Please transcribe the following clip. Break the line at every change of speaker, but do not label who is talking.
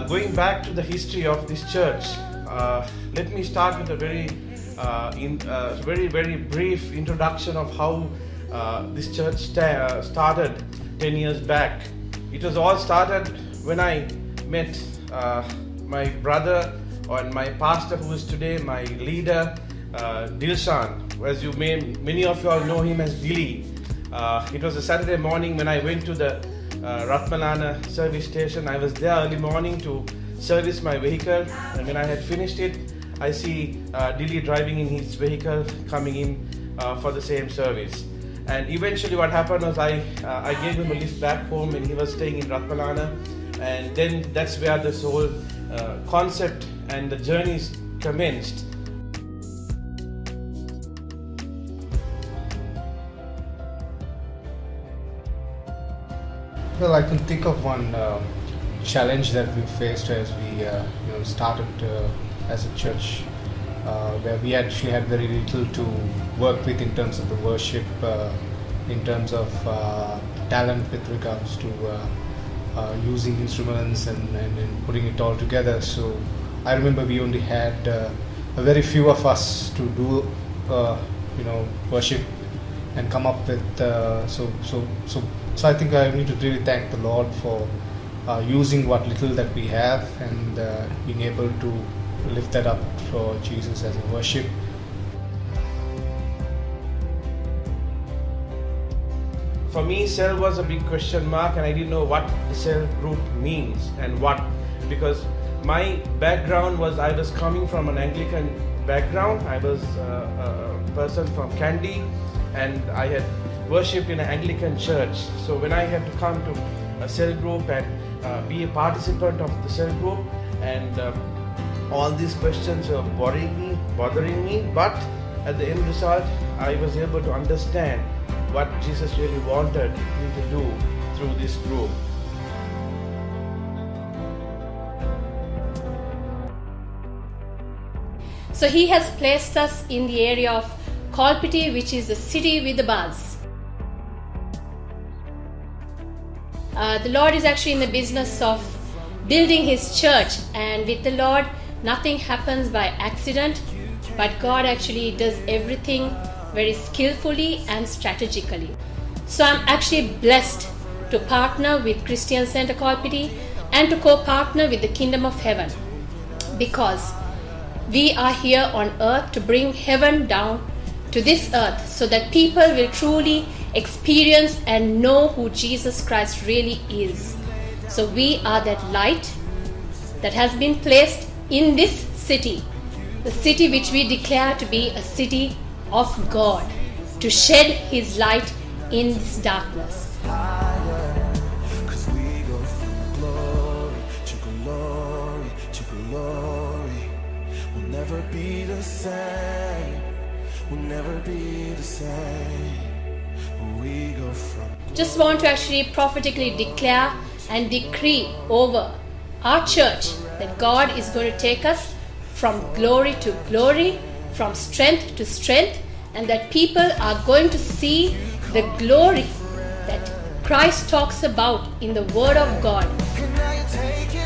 going back to the history of this church, let me start with a very brief introduction of how this church started 10 years back. It was all started when I met my brother and my pastor, who is today my leader, Dilshan. As many of you all know him as Dilly. It was a Saturday morning when I went to the Ratmalana service station. I was there early morning to service my vehicle, and when I had finished it, I see Dilly driving in his vehicle coming in for the same service. And eventually what happened was I gave him a lift back home, and he was staying in Ratmalana, and then that's where this whole concept and the journeys commenced.
Well, I can think of one challenge that we faced as we started as a church, where we actually had very little to work with in terms of the worship, in terms of talent with regards to using instruments and putting it all together. So I remember we only had a very few of us to do worship and come up with so I think I need to really thank the Lord for using what little that we have and being able to lift that up for Jesus as a worship.
For me, cell was a big question mark, and I didn't know what the cell group means and what, because my background was, I was coming from an Anglican background. I was a person from Kandy, and I had worshipped in an Anglican church. So when I had to come to a cell group and be a participant of the cell group, and all these questions were bothering me, but at the end result, I was able to understand what Jesus really wanted me to do through this group.
So he has placed us in the area of Colpetty, which is the city with the buzz. The Lord is actually in the business of building His church, and with the Lord nothing happens by accident, but God actually does everything very skillfully and strategically. So I'm actually blessed to partner with Christian Centre Colpetty and to co-partner with the Kingdom of Heaven, because we are here on earth to bring heaven down to this earth so that people will truly experience and know who Jesus Christ really is. So we are that light that has been placed in this city, the city which we declare to be a city of God, to shed His light in this darkness.
We'll never be the same. We'll never be the same. We go from.
Just want to actually prophetically declare and decree over our church that God is going to take us from glory to glory, from strength to strength, and that people are going to see the glory that Christ talks about in the Word of God.
And now you take it